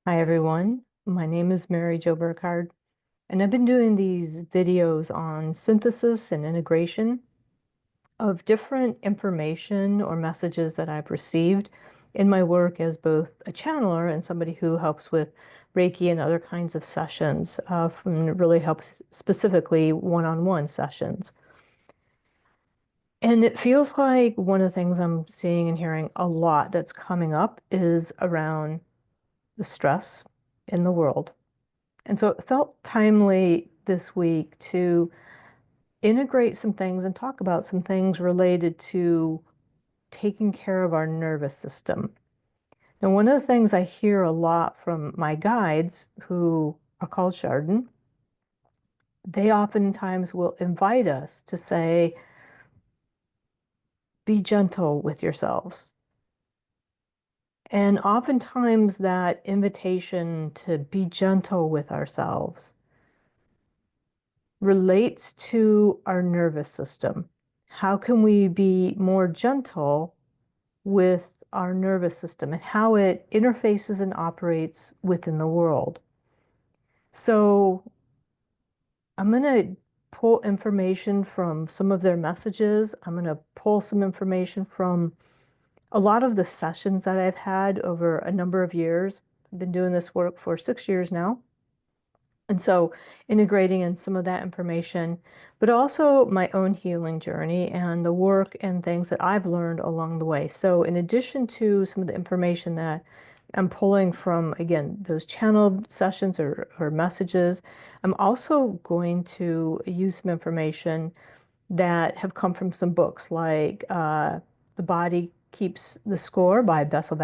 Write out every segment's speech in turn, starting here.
Hi everyone, my name is Mary Jo Burkhard, and I've been doing these videos on synthesis and integration of different information or messages that I've received in my work as both a channeler and somebody who helps with Reiki and other kinds of sessions, and it really helps specifically one-on-one sessions. And it feels like one of the things I'm seeing and hearing a lot that's coming up is around the stress in the world. And so it felt timely this week to integrate some things and talk about some things related to taking care of our nervous system. Now, one of the things I hear a lot from my guides, who are called Chardon, they oftentimes will invite us to say, be gentle with yourselves. And oftentimes that invitation to be gentle with ourselves relates to our nervous system. How can we be more gentle with our nervous system and how it interfaces and operates within the world? So I'm going to pull information from some of their messages. I'm going to pull some information from a lot of the sessions that I've had over a number of years. I've been doing this work for 6 years now. And so integrating in some of that information, but also my own healing journey and the work and things that I've learned along the way. So in addition to some of the information that I'm pulling from, again, those channeled sessions or messages, I'm also going to use some information that have come from some books like The Body Keeps the Score by Bessel,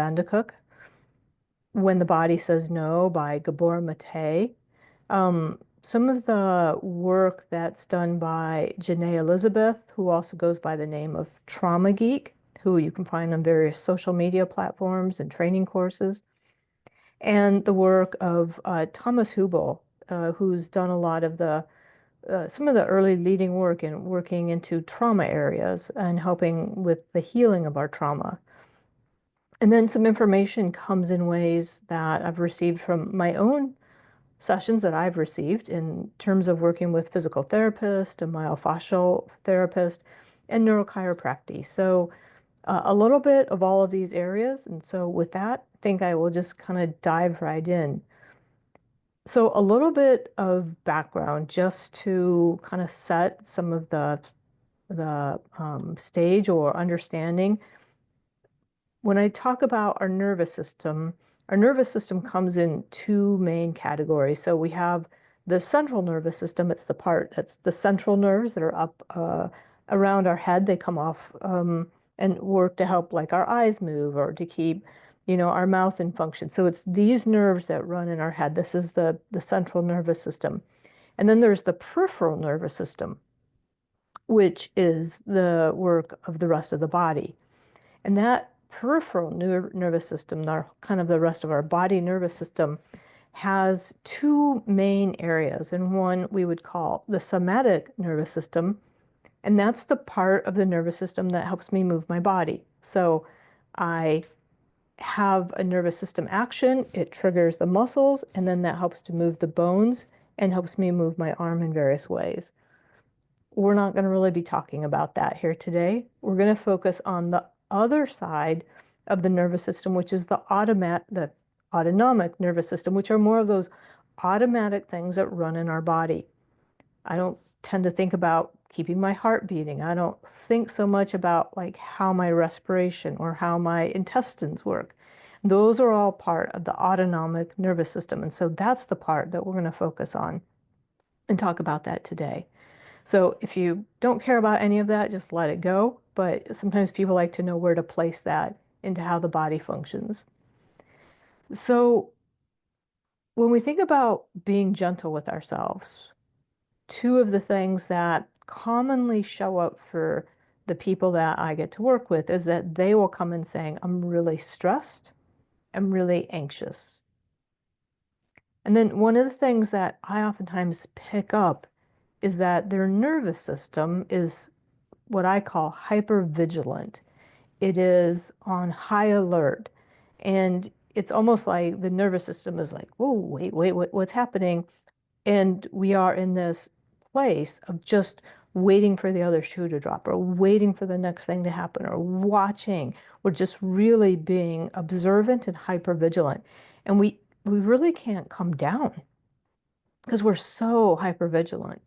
When the Body Says No by Gabor. Some of the work that's done by Janae Elizabeth, who also goes by the name of Trauma Geek, who you can find on various social media platforms and training courses, and the work of Thomas Hubel, who's done a lot of the some of the early leading work in working into trauma areas and helping with the healing of our trauma. And then some information comes in ways that I've received from my own sessions that I've received in terms of working with physical therapist, a myofascial therapist, and neurochiropractic. So a little bit of all of these areas. And so with that, I think I will just kind of dive right in. So a little bit of background just to kind of set some of the stage or understanding. When I talk about our nervous system comes in two main categories. So we have the central nervous system. It's the part that's the central nerves that are up around our head. They come off and work to help like our eyes move or to keep, our mouth in function. So it's these nerves that run in our head. This is the central nervous system. And then there's the peripheral nervous system, which is the work of the rest of the body. And that peripheral nervous system, kind of the rest of our body nervous system, has two main areas. And one we would call the somatic nervous system. And that's the part of the nervous system that helps me move my body. So I have a nervous system action, it triggers the muscles, and then that helps to move the bones and helps me move my arm in various ways. We're not going to really be talking about that here today. We're going to focus on the other side of the nervous system, which is the autonomic nervous system, which are more of those automatic things that run in our body. I don't tend to think about keeping my heart beating. I don't think so much about like how my respiration or how my intestines work. Those are all part of the autonomic nervous system. And so that's the part that we're going to focus on and talk about that today. So if you don't care about any of that, just let it go. But sometimes people like to know where to place that into how the body functions. So when we think about being gentle with ourselves, two of the things that commonly show up for the people that I get to work with is that they will come in saying, I'm really stressed, I'm really anxious. And then one of the things that I oftentimes pick up is that their nervous system is what I call hypervigilant. It is on high alert. And it's almost like the nervous system is like, whoa, wait, what's happening? And we are in this place of just waiting for the other shoe to drop or waiting for the next thing to happen or watching. We're just really being observant and hyper vigilant. And we really can't come down because we're so hyper vigilant.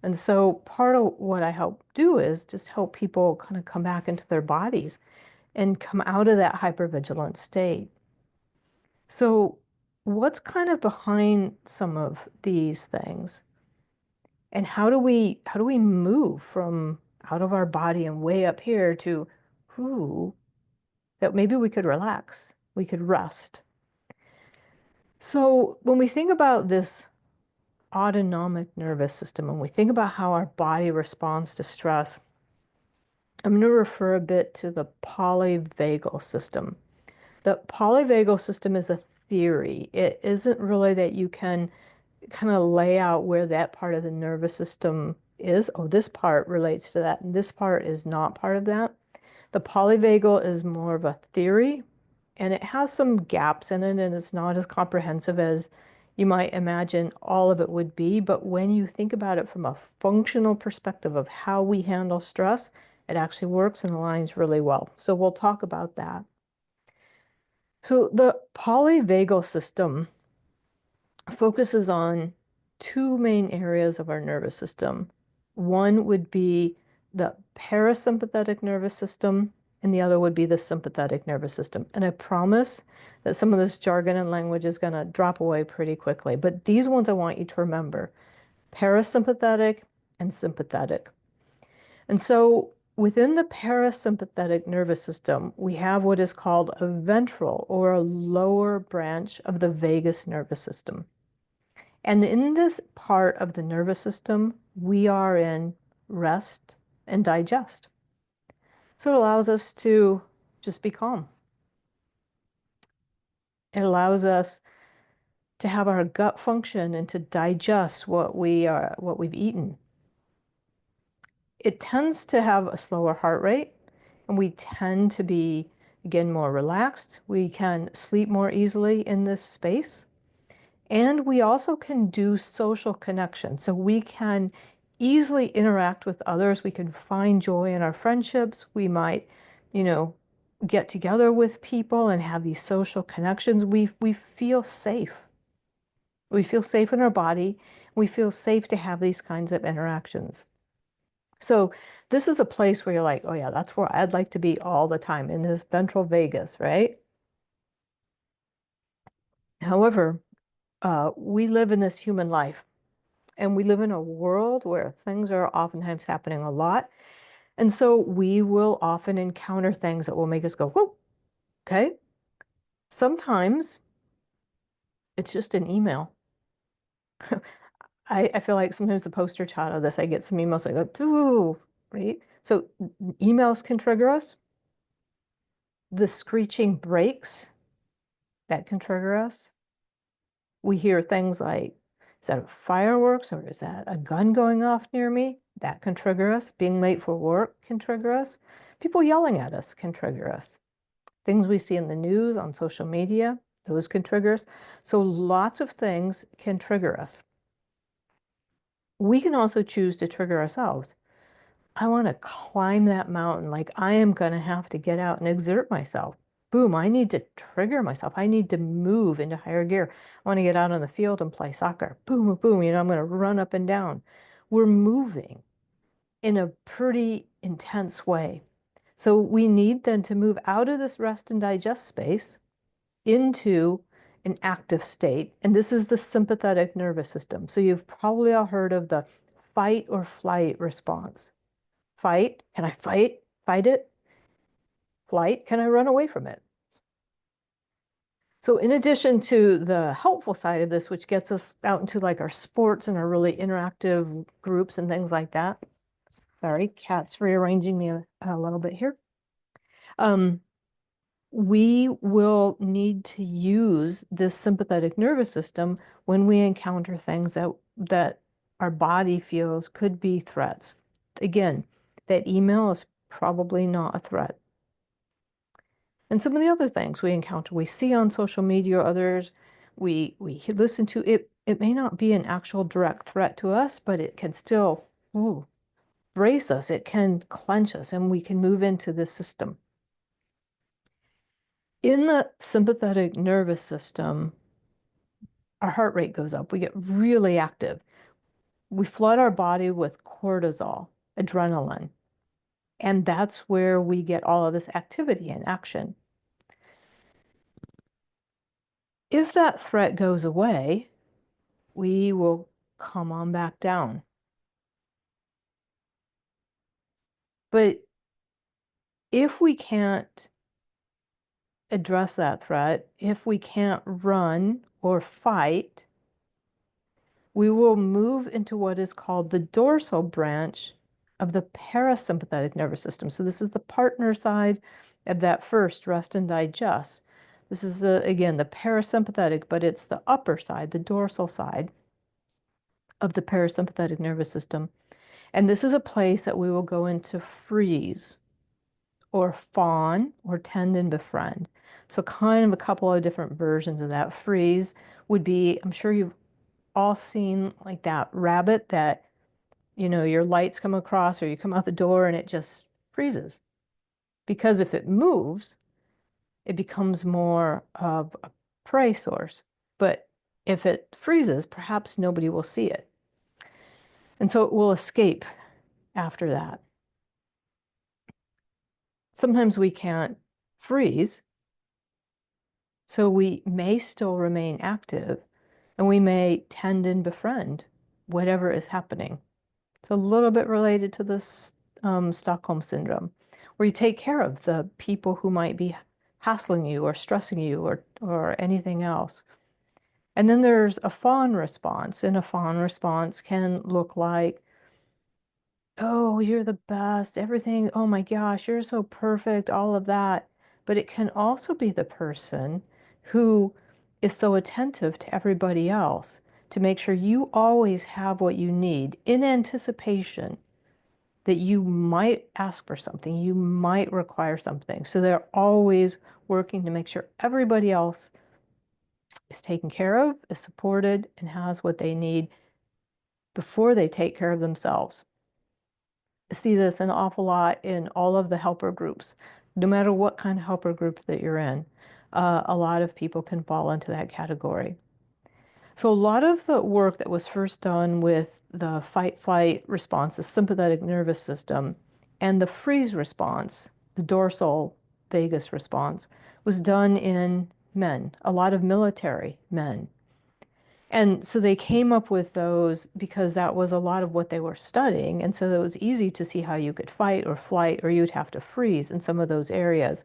And so part of what I help do is just help people kind of come back into their bodies and come out of that hypervigilant state. So what's kind of behind some of these things? And how do we move from out of our body and way up here to whoo, that maybe we could relax, we could rest. So when we think about this autonomic nervous system and we think about how our body responds to stress, I'm going to refer a bit to the polyvagal system. The polyvagal system is a theory. It isn't really that you can kind of lay out where that part of the nervous system is. Oh, this part relates to that, and this part is not part of that. The polyvagal is more of a theory, and it has some gaps in it, and it's not as comprehensive as you might imagine all of it would be. But when you think about it from a functional perspective of how we handle stress, it actually works and aligns really well. So we'll talk about that. So the polyvagal system focuses on two main areas of our nervous system. One would be the parasympathetic nervous system, and the other would be the sympathetic nervous system. And I promise that some of this jargon and language is going to drop away pretty quickly, but these ones I want you to remember: parasympathetic and sympathetic. And so within the parasympathetic nervous system, we have what is called a ventral or a lower branch of the vagus nervous system. And in this part of the nervous system, we are in rest and digest. So it allows us to just be calm. It allows us to have our gut function and to digest what we've eaten. It tends to have a slower heart rate, and we tend to be, again, more relaxed. We can sleep more easily in this space. And we also can do social connection. So we can easily interact with others. We can find joy in our friendships. We might, get together with people and have these social connections. We feel safe. We feel safe in our body. We feel safe to have these kinds of interactions. So this is a place where you're like, oh yeah, that's where I'd like to be all the time, in this ventral vagus, right? However, we live in this human life, and we live in a world where things are oftentimes happening a lot. And so we will often encounter things that will make us go, whoa, okay. Sometimes it's just an email. I feel like sometimes the poster child of this, I get some emails like, ooh, right? So emails can trigger us. The screeching brakes, that can trigger us. We hear things like, is that fireworks or is that a gun going off near me? That can trigger us. Being late for work can trigger us. People yelling at us can trigger us. Things we see in the news, on social media, those can trigger us. So lots of things can trigger us. We can also choose to trigger ourselves. I want to climb that mountain. Like, I am going to have to get out and exert myself. Boom, I need to trigger myself. I need to move into higher gear. I want to get out on the field and play soccer. Boom, boom, I'm going to run up and down. We're moving in a pretty intense way. So we need then to move out of this rest and digest space into an active state. And this is the sympathetic nervous system. So you've probably all heard of the fight or flight response. Fight, can I fight it? Flight, can I run away from it? So in addition to the helpful side of this, which gets us out into like our sports and our really interactive groups and things like that. Sorry, cat's rearranging me a little bit here. We will need to use this sympathetic nervous system when we encounter things that our body feels could be threats. Again, that email is probably not a threat. And some of the other things we encounter, we see on social media or others, we listen to it. It may not be an actual direct threat to us, but it can still brace us. It can clench us, and we can move into this system. In the sympathetic nervous system, our heart rate goes up. We get really active. We flood our body with cortisol, adrenaline, and that's where we get all of this activity and action. If that threat goes away, we will come on back down. But if we can't address that threat, if we can't run or fight, we will move into what is called the dorsal branch of the parasympathetic nervous system. So this is the partner side of that first, rest and digest. This is again, the parasympathetic, but it's the upper side, the dorsal side of the parasympathetic nervous system. And this is a place that we will go into freeze or fawn or tend and befriend. So kind of a couple of different versions of that. Freeze would be, I'm sure you've all seen like that rabbit that, your lights come across or you come out the door and it just freezes. Because if it moves, it becomes more of a prey source. But if it freezes, perhaps nobody will see it. And so it will escape after that. Sometimes we can't freeze, so we may still remain active and we may tend and befriend whatever is happening. It's a little bit related to this Stockholm syndrome, where you take care of the people who might be hassling you or stressing you or anything else. And then there's a fawn response, and a fawn response can look like, oh, you're the best, everything, oh my gosh, you're so perfect, all of that. But it can also be the person who is so attentive to everybody else to make sure you always have what you need in anticipation that you might ask for something, you might require something. So they're always working to make sure everybody else is taken care of, is supported, and has what they need before they take care of themselves. I see this an awful lot in all of the helper groups, no matter what kind of helper group that you're in. A lot of people can fall into that category. So a lot of the work that was first done with the fight-flight response, the sympathetic nervous system, and the freeze response, the dorsal vagus response, was done in men, a lot of military men. And so they came up with those because that was a lot of what they were studying. And so it was easy to see how you could fight or flight, or you'd have to freeze in some of those areas.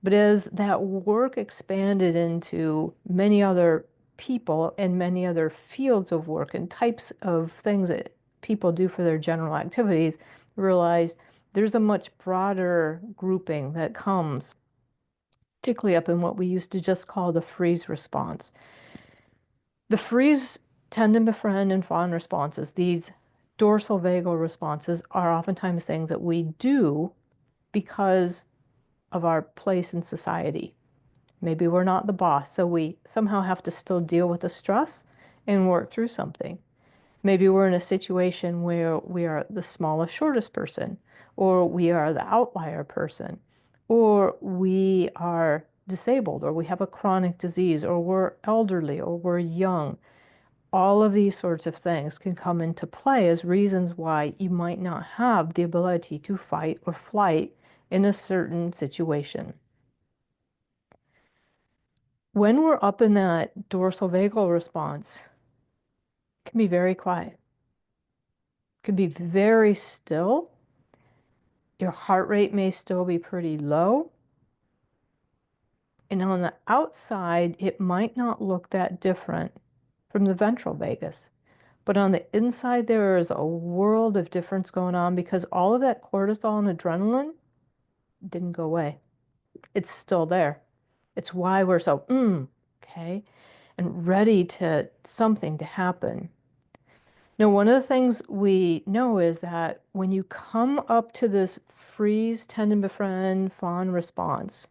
But as that work expanded into many other people and many other fields of work and types of things that people do for their general activities, realized there's a much broader grouping that comes, particularly up in what we used to just call the freeze response. The freeze, tend and befriend, and fawn responses, these dorsal vagal responses, are oftentimes things that we do because of our place in society. Maybe we're not the boss, so we somehow have to still deal with the stress and work through something. Maybe we're in a situation where we are the smallest, shortest person, or we are the outlier person, or we are disabled, or we have a chronic disease, or we're elderly, or we're young. All of these sorts of things can come into play as reasons why you might not have the ability to fight or flight in a certain situation. When we're up in that dorsal vagal response, it can be very quiet. It can be very still. Your heart rate may still be pretty low. And on the outside, it might not look that different from the ventral vagus. But on the inside, there is a world of difference going on because all of that cortisol and adrenaline didn't go away. It's still there. It's why we're so, okay, and ready to something to happen. Now, one of the things we know is that when you come up to this freeze, tend and befriend, fawn response,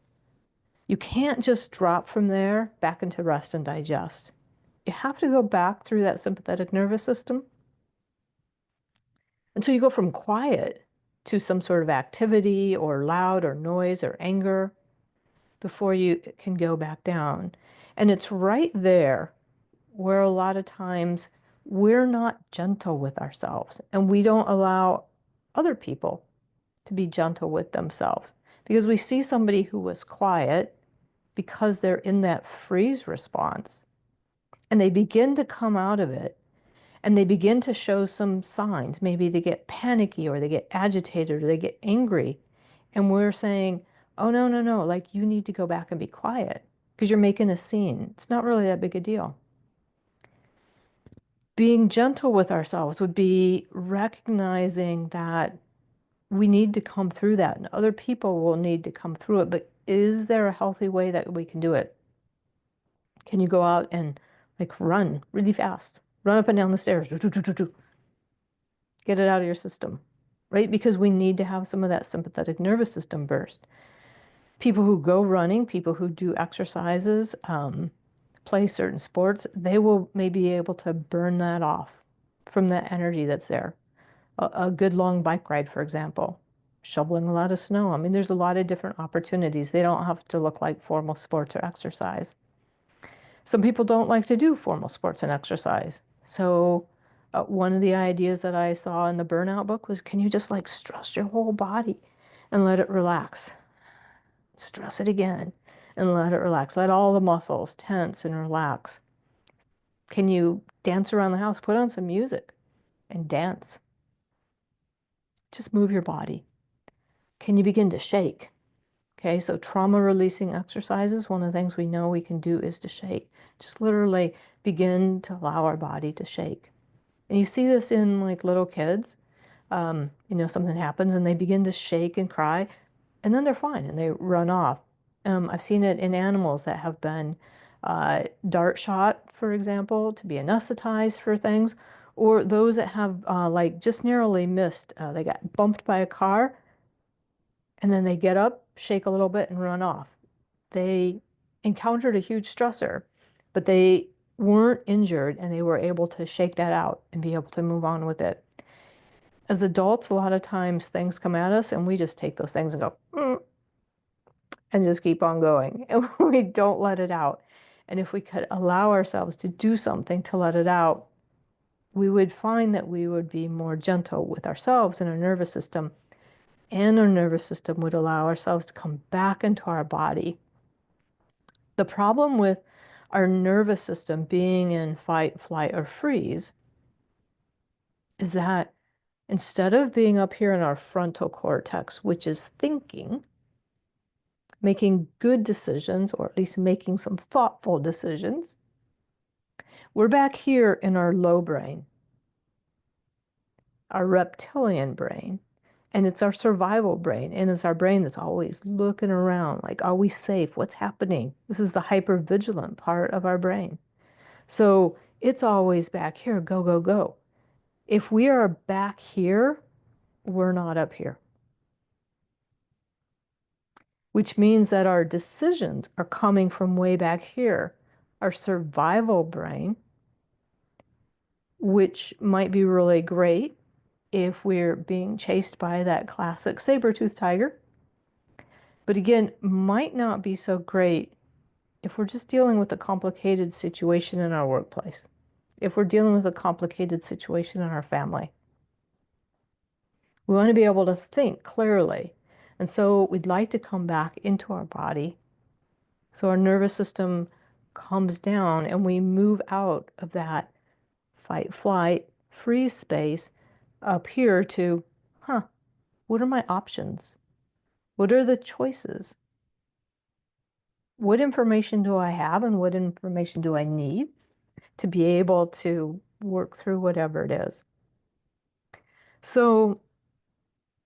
You can't just drop from there back into rest and digest. You have to go back through that sympathetic nervous system until you go from quiet to some sort of activity or loud or noise or anger before you can go back down. And it's right there where a lot of times we're not gentle with ourselves and we don't allow other people to be gentle with themselves because we see somebody who was quiet because they're in that freeze response and they begin to come out of it and they begin to show some signs. Maybe they get panicky or they get agitated or they get angry. And we're saying, oh, no, no, no, like you need to go back and be quiet because you're making a scene. It's not really that big a deal. Being gentle with ourselves would be recognizing that we need to come through that and other people will need to come through it. But is there a healthy way that we can do it? Can you go out and like run really fast? Run up and down the stairs. Get it out of your system, right? Because we need to have some of that sympathetic nervous system burst. People who go running, people who do exercises, play certain sports, they will maybe be able to burn that off from that energy that's there. A good long bike ride, for example, shoveling a lot of snow. I mean, there's a lot of different opportunities. They don't have to look like formal sports or exercise. Some people don't like to do formal sports and exercise. So one of the ideas that I saw in the burnout book was, can you just like stress your whole body and let it relax? Stress it again and let it relax. Let all the muscles tense and relax. Can you dance around the house? Put on some music and dance. Just move your body. Can you begin to shake? Okay, so trauma releasing exercises, one of the things we know we can do is to shake. Just literally begin to allow our body to shake. And you see this in like little kids. Something happens and they begin to shake and cry, and then they're fine and they run off. I've seen it in animals that have been dart shot, for example, to be anesthetized for things, or those that have like just narrowly missed. They got bumped by a car and then they get up, shake a little bit, and run off. They encountered a huge stressor, but they weren't injured and they were able to shake that out and be able to move on with it. As adults, a lot of times things come at us and we just take those things and go, and just keep on going. And we don't let it out. And if we could allow ourselves to do something to let it out, we would find that we would be more gentle with ourselves and our nervous system. And our nervous system would allow ourselves to come back into our body. The problem with our nervous system being in fight, flight, or freeze is that instead of being up here in our frontal cortex, which is thinking, making good decisions, or at least making some thoughtful decisions, we're back here in our low brain, our reptilian brain, and it's our survival brain, and it's our brain that's always looking around, like, are we safe? What's happening? This is the hypervigilant part of our brain. So it's always back here, go, go, go. If we are back here, we're not up here, which means that our decisions are coming from way back here, our survival brain, which might be really great if we're being chased by that classic saber-toothed tiger. But again, might not be so great if we're just dealing with a complicated situation in our workplace, if we're dealing with a complicated situation in our family. We want to be able to think clearly. And so we'd like to come back into our body so our nervous system calms down and we move out of that fight, flight, freeze space up here to, what are my options? What are the choices? What information do I have and what information do I need to be able to work through whatever it is? So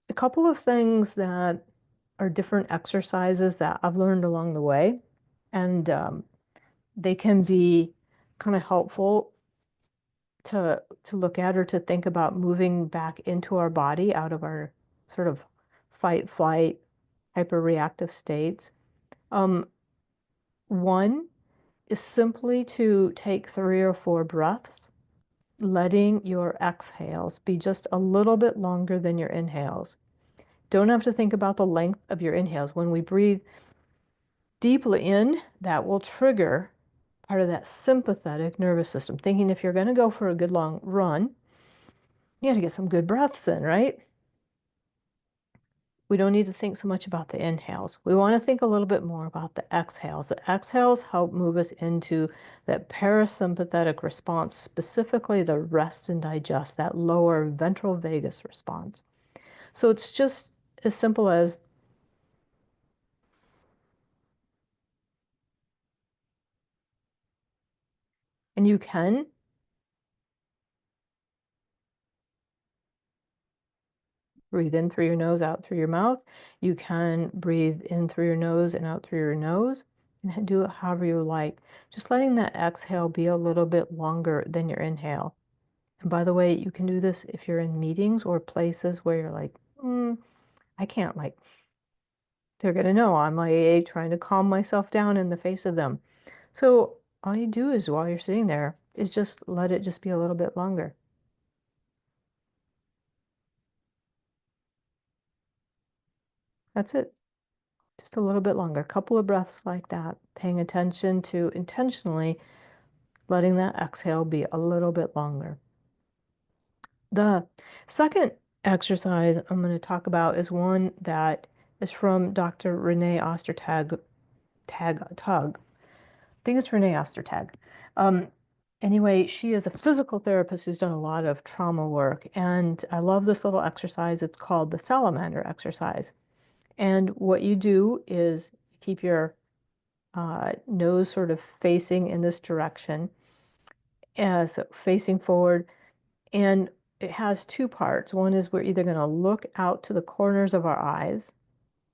a couple of things that are different exercises that I've learned along the way, and they can be kind of helpful to look at or to think about moving back into our body out of our sort of fight, flight, hyperreactive states. One is simply to take 3 or 4 breaths, letting your exhales be just a little bit longer than your inhales. Don't have to think about the length of your inhales. When we breathe deeply in, that will trigger part of that sympathetic nervous system, thinking if you're going to go for a good long run, you got to get some good breaths in, right? We don't need to think so much about the inhales. We want to think a little bit more about the exhales. The exhales help move us into that parasympathetic response, specifically the rest and digest, that lower ventral vagus response. So it's just as simple as, and you can breathe in through your nose, out through your mouth. You can breathe in through your nose and out through your nose, and do it however you like. Just letting that exhale be a little bit longer than your inhale. And by the way, you can do this if you're in meetings or places where you're like, I can't, like, they're going to know I'm my AA trying to calm myself down in the face of them. So all you do is, while you're sitting there, is just let it just be a little bit longer. That's it. Just a little bit longer. A couple of breaths like that, paying attention to intentionally letting that exhale be a little bit longer. The second exercise I'm going to talk about is one that is from Dr. Renee Ostertag. Tug. I think it's Renee Ostertag. Anyway, she is a physical therapist who's done a lot of trauma work, and I love this little exercise. It's called the salamander exercise. And what you do is you keep your nose sort of facing in this direction, so facing forward. And it has 2 parts. One is we're either going to look out to the corners of our eyes.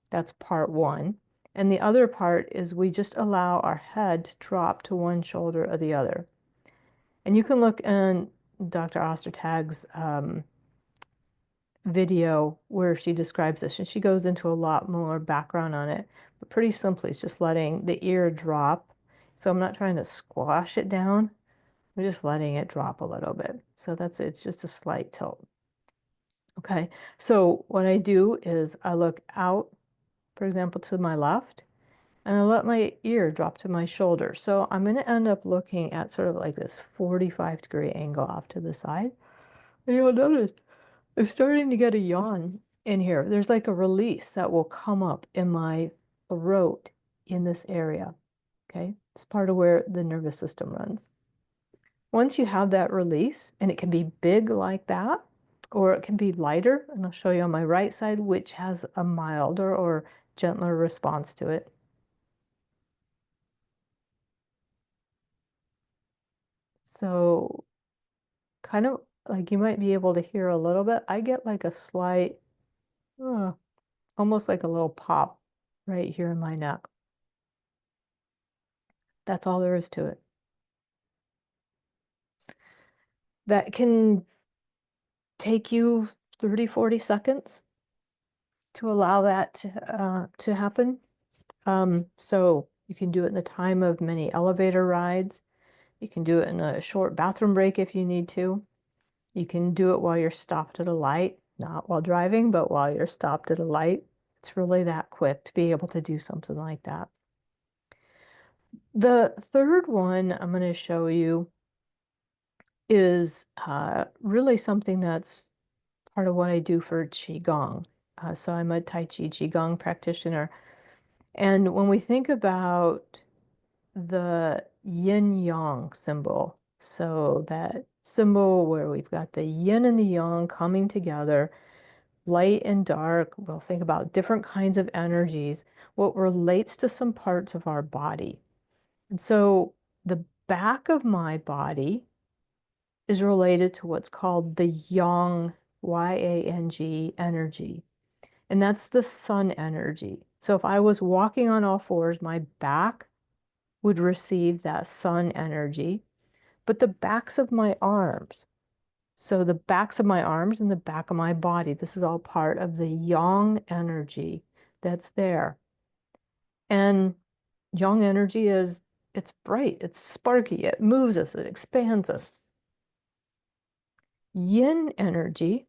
That's part one. And the other part is we just allow our head to drop to one shoulder or the other. And you can look in Dr. Ostertag's video where she describes this, and she goes into a lot more background on it. But pretty simply, it's just letting the ear drop. So I'm not trying to squash it down. I'm just letting it drop a little bit. So that's it. It's just a slight tilt. Okay. So what I do is I look out, for example, to my left, and I let my ear drop to my shoulder. So I'm going to end up looking at sort of like this 45-degree angle off to the side. And you'll notice I'm starting to get a yawn in here. There's like a release that will come up in my throat in this area. Okay. It's part of where the nervous system runs. Once you have that release, and it can be big like that, or it can be lighter, and I'll show you on my right side, which has a milder or gentler response to it. So kind of like you might be able to hear a little bit. I get like a slight, almost like a little pop right here in my neck. That's all there is to it. That can take you 30, 40 seconds to allow that to happen. So you can do it in the time of many elevator rides. You can do it in a short bathroom break if you need to. You can do it while you're stopped at a light, not while driving, but while you're stopped at a light. It's really that quick to be able to do something like that. The third one I'm going to show you is really something that's part of what I do for Qigong. So I'm a Tai Chi Qigong practitioner. And when we think about the yin-yang symbol, so that symbol where we've got the yin and the yang coming together, light and dark, we'll think about different kinds of energies, what relates to some parts of our body. And so the back of my body is related to what's called the yang, Y-A-N-G energy. And that's the sun energy. So if I was walking on all fours, my back would receive that sun energy. But the backs of my arms, so the backs of my arms and the back of my body, this is all part of the yang energy that's there. And Yang energy is, it's bright, it's sparky, it moves us, it expands us. Yin energy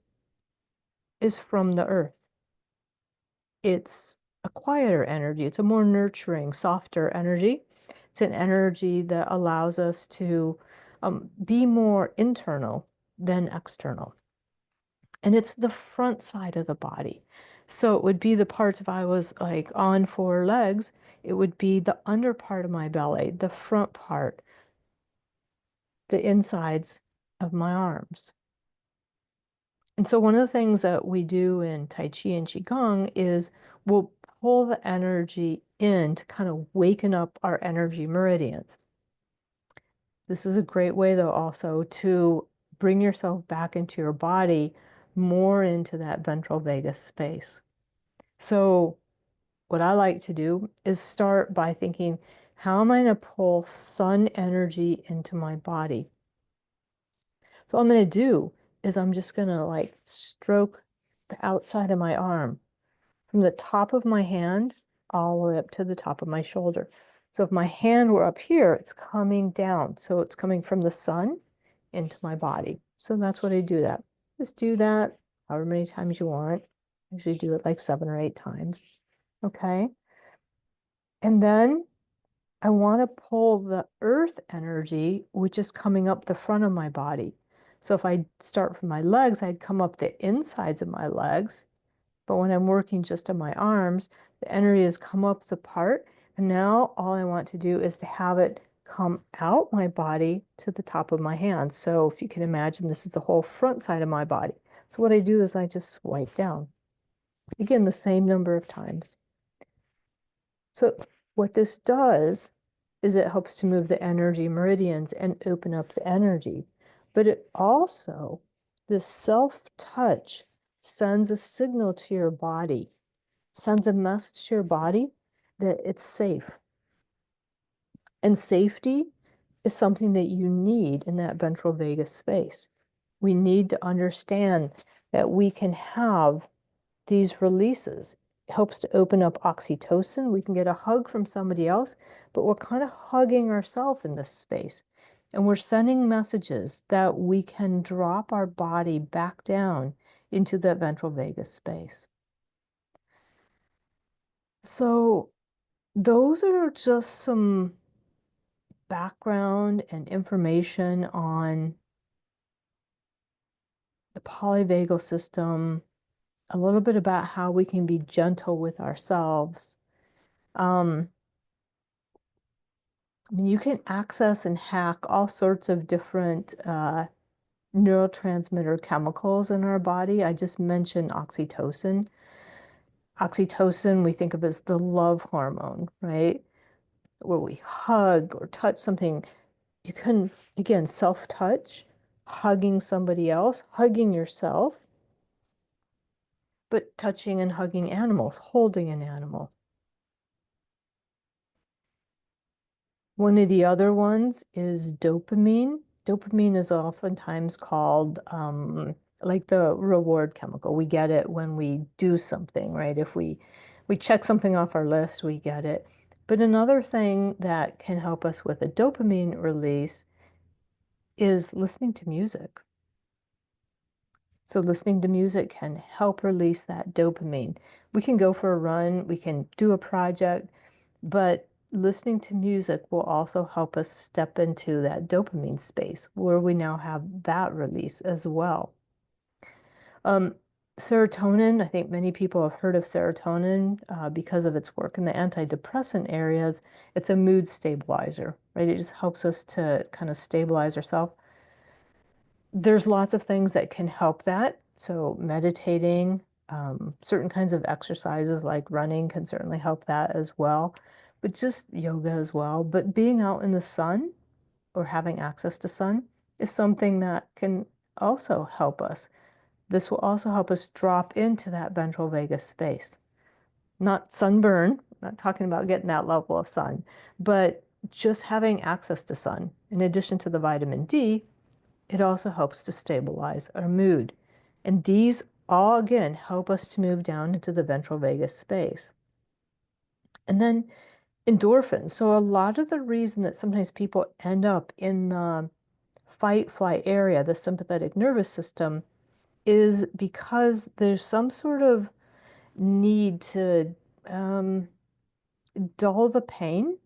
is from the earth. It's a quieter energy. It's a more nurturing, softer energy. It's an energy that allows us to be more internal than external. And it's the front side of the body. So it would be the parts, if I was like on four legs, it would be the under part of my belly, the front part, the insides of my arms. And so one of the things that we do in Tai Chi and Qigong is we'll pull the energy in to kind of waken up our energy meridians. This is a great way, though, also to bring yourself back into your body, more into that ventral vagus space. So what I like to do is start by thinking, how am I going to pull sun energy into my body? So what I'm going to do is I'm just going to like stroke the outside of my arm from the top of my hand all the way up to the top of my shoulder. So if my hand were up here, it's coming down. So it's coming from the sun into my body. So that's what I do that. Just do that however many times you want. I usually do it like 7 or 8 times. Okay. And then I want to pull the earth energy, which is coming up the front of my body. So if I start from my legs, I'd come up the insides of my legs. But when I'm working just on my arms, the energy has come up the part. And now all I want to do is to have it come out my body to the top of my hand. So if you can imagine, this is the whole front side of my body. So what I do is I just swipe down. Again, the same number of times. So what this does is it helps to move the energy meridians and open up the energy. But it also, this self-touch sends a signal to your body, sends a message to your body that it's safe. And safety is something that you need in that ventral vagus space. We need to understand that we can have these releases. It helps to open up oxytocin. We can get a hug from somebody else, but we're kind of hugging ourselves in this space. And we're sending messages that we can drop our body back down into the ventral vagus space. So those are just some background and information on the polyvagal system, a little bit about how we can be gentle with ourselves. I mean, you can access and hack all sorts of different neurotransmitter chemicals in our body. I just mentioned oxytocin. Oxytocin, we think of as the love hormone, right? Where we hug or touch something. You can, again, self-touch, hugging somebody else, hugging yourself, but touching and hugging animals, holding an animal. One of the other ones is dopamine. Dopamine is oftentimes called like the reward chemical. We get it when we do something, right? If we check something off our list, we get it. But another thing that can help us with a dopamine release is listening to music. So listening to music can help release that dopamine. We can go for a run, we can do a project, but listening to music will also help us step into that dopamine space where we now have that release as well. Serotonin, I think many people have heard of serotonin because of its work in the antidepressant areas. It's a mood stabilizer, right? It just helps us to kind of stabilize ourselves. There's lots of things that can help that. So meditating, certain kinds of exercises like running can certainly help that as well, but just yoga as well. But being out in the sun or having access to sun is something that can also help us. This will also help us drop into that ventral vagus space. Not sunburn, not talking about getting that level of sun, but just having access to sun. In addition to the vitamin D, it also helps to stabilize our mood. And these all, again, help us to move down into the ventral vagus space. And then Endorphins. So a lot of the reason that sometimes people end up in the fight flight area, the sympathetic nervous system, is because there's some sort of need to um, dull the pain,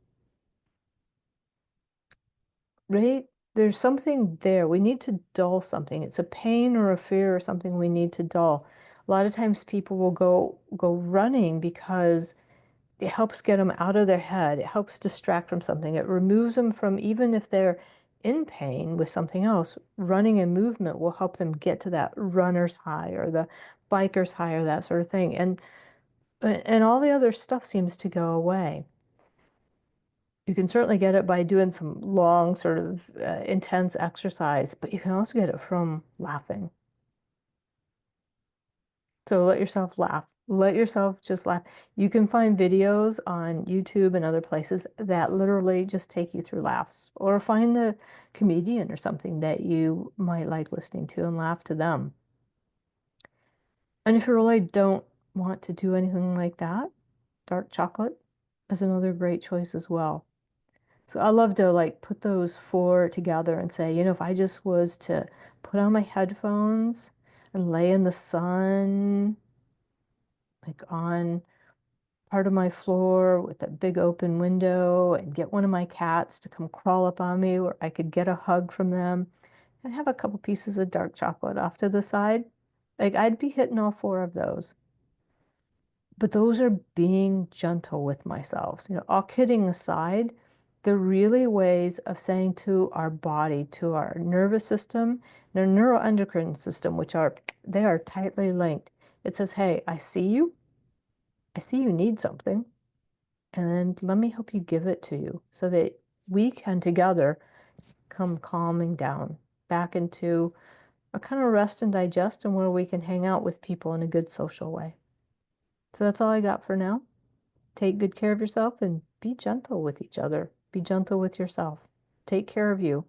right? There's something there. We need to dull something. It's a pain or a fear or something we need to dull. A lot of times people will go running because it helps get them out of their head. It helps distract from something. It removes them from, even if they're in pain with something else, running and movement will help them get to that runner's high or the biker's high or that sort of thing. And all the other stuff seems to go away. You can certainly get it by doing some long, sort of intense exercise, but you can also get it from laughing. So let yourself laugh. Let yourself just laugh. You can find videos on YouTube and other places that literally just take you through laughs, or find a comedian or something that you might like listening to and laugh to them. And if you really don't want to do anything like that, dark chocolate is another great choice as well. So I love to like put those four together and say, if I just was to put on my headphones and lay in the sun, like on part of my floor with a big open window, and get one of my cats to come crawl up on me where I could get a hug from them and have a couple pieces of dark chocolate off to the side, like I'd be hitting all four of those. But those are being gentle with myself. All kidding aside, they're really ways of saying to our body, to our nervous system, and our neuroendocrine system, they are tightly linked. It says, hey, I see you. I see you need something, and then let me help you give it to you so that we can together come calming down back into a kind of rest and digest, and where we can hang out with people in a good social way. So that's all I got for now. Take good care of yourself and be gentle with each other. Be gentle with yourself. Take care of you.